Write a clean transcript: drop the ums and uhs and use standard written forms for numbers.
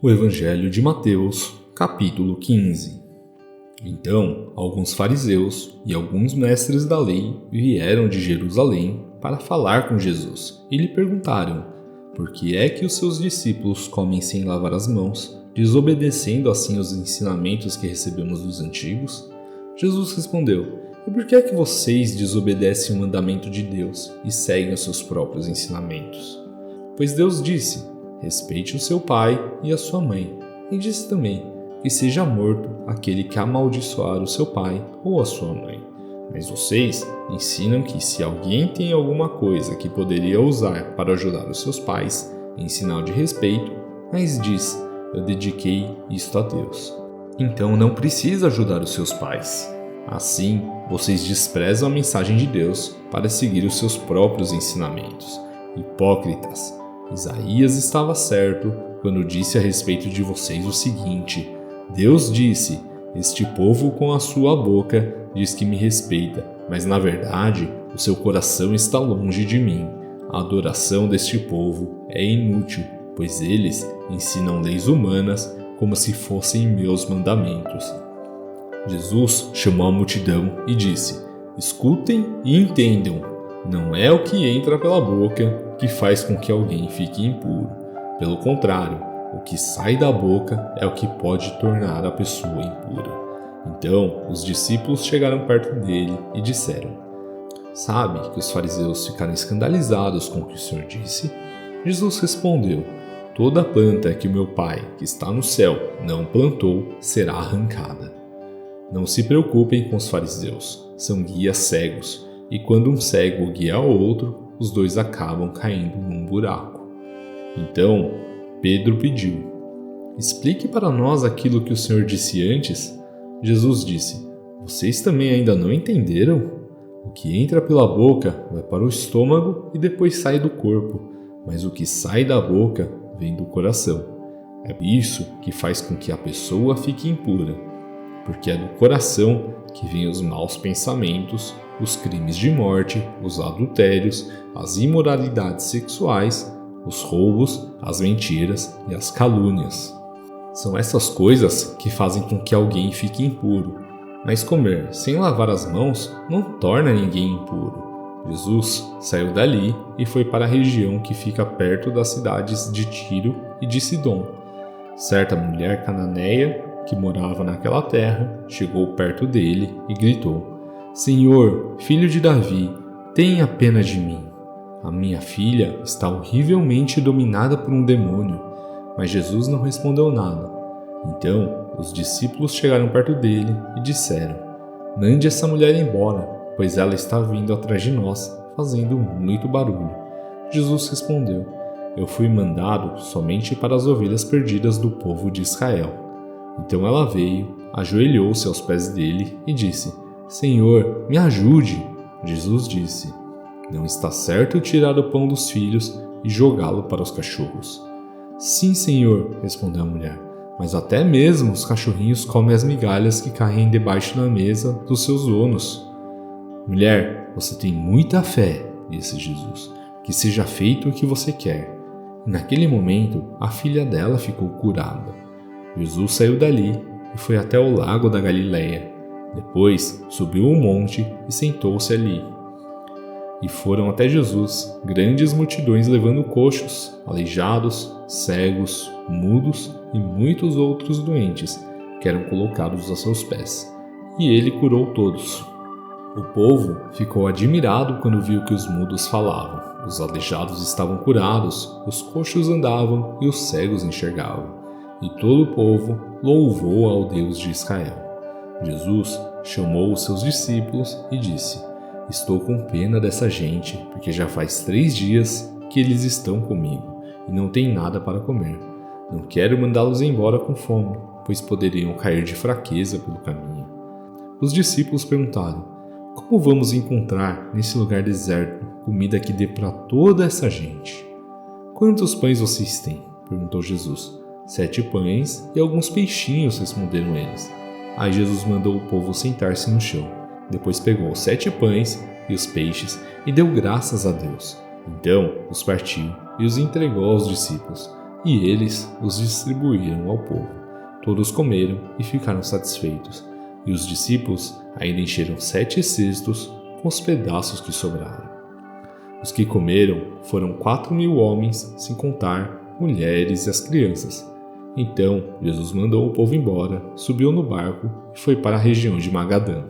O Evangelho de Mateus, capítulo 15. Então, alguns fariseus e alguns mestres da lei vieram de Jerusalém para falar com Jesus e lhe perguntaram: por que é que os seus discípulos comem sem lavar as mãos, desobedecendo assim os ensinamentos que recebemos dos antigos? Jesus respondeu: e por que é que vocês desobedecem o mandamento de Deus e seguem os seus próprios ensinamentos? Pois Deus disse: respeite o seu pai e a sua mãe, e disse também que seja morto aquele que amaldiçoar o seu pai ou a sua mãe. Mas vocês ensinam que se alguém tem alguma coisa que poderia usar para ajudar os seus pais, em sinal de respeito, mas diz: eu dediquei isto a Deus. Então não precisa ajudar os seus pais. Assim, vocês desprezam a mensagem de Deus para seguir os seus próprios ensinamentos. Hipócritas! Isaías estava certo quando disse a respeito de vocês o seguinte: Deus disse: este povo com a sua boca diz que me respeita, mas na verdade o seu coração está longe de mim. A adoração deste povo é inútil, pois eles ensinam leis humanas como se fossem meus mandamentos. Jesus chamou a multidão e disse: escutem e entendam. Não é o que entra pela boca que faz com que alguém fique impuro. Pelo contrário, o que sai da boca é o que pode tornar a pessoa impura. Então, os discípulos chegaram perto dele e disseram: sabe que os fariseus ficaram escandalizados com o que o Senhor disse? Jesus respondeu: toda planta que o meu Pai, que está no céu, não plantou, será arrancada. Não se preocupem com os fariseus, são guias cegos, e quando um cego guia o outro, os dois acabam caindo num buraco. Então, Pedro pediu: explique para nós aquilo que o Senhor disse antes. Jesus disse: vocês também ainda não entenderam? O que entra pela boca vai para o estômago e depois sai do corpo, mas o que sai da boca vem do coração. É isso que faz com que a pessoa fique impura, porque é do coração que vêm os maus pensamentos, os crimes de morte, os adultérios, as imoralidades sexuais, os roubos, as mentiras e as calúnias. São essas coisas que fazem com que alguém fique impuro, mas comer sem lavar as mãos não torna ninguém impuro. Jesus saiu dali e foi para a região que fica perto das cidades de Tiro e de Sidom. Certa mulher cananeia que morava naquela terra chegou perto dele e gritou: Senhor, filho de Davi, tenha pena de mim. A minha filha está horrivelmente dominada por um demônio. Mas Jesus não respondeu nada. Então, os discípulos chegaram perto dele e disseram: mande essa mulher embora, pois ela está vindo atrás de nós, fazendo muito barulho. Jesus respondeu: eu fui mandado somente para as ovelhas perdidas do povo de Israel. Então ela veio, ajoelhou-se aos pés dele e disse: Senhor, me ajude. Jesus disse: não está certo tirar o pão dos filhos e jogá-lo para os cachorros. Sim, Senhor, respondeu a mulher, mas até mesmo os cachorrinhos comem as migalhas que caem debaixo da mesa dos seus donos. Mulher, você tem muita fé, disse Jesus, que seja feito o que você quer. E naquele momento, a filha dela ficou curada. Jesus saiu dali e foi até o lago da Galileia. Depois, subiu um monte e sentou-se ali. E foram até Jesus grandes multidões levando coxos, aleijados, cegos, mudos e muitos outros doentes, que eram colocados a seus pés. E ele curou todos. O povo ficou admirado quando viu que os mudos falavam, os aleijados estavam curados, os coxos andavam e os cegos enxergavam. E todo o povo louvou ao Deus de Israel. Jesus chamou os seus discípulos e disse: estou com pena dessa gente, porque já faz 3 dias que eles estão comigo e não têm nada para comer. Não quero mandá-los embora com fome, pois poderiam cair de fraqueza pelo caminho. Os discípulos perguntaram: como vamos encontrar nesse lugar deserto comida que dê para toda essa gente? Quantos pães vocês têm? Perguntou Jesus. 7 pães e alguns peixinhos, responderam eles. Aí Jesus mandou o povo sentar-se no chão. Depois pegou os 7 pães e os peixes e deu graças a Deus. Então os partiu e os entregou aos discípulos. e eles os distribuíram ao povo. Todos comeram e ficaram satisfeitos, e os discípulos ainda encheram 7 cestos com os pedaços que sobraram. Os que comeram foram 4.000 homens, sem contar mulheres e as crianças. Então Jesus mandou o povo embora, subiu no barco e foi para a região de Magadã.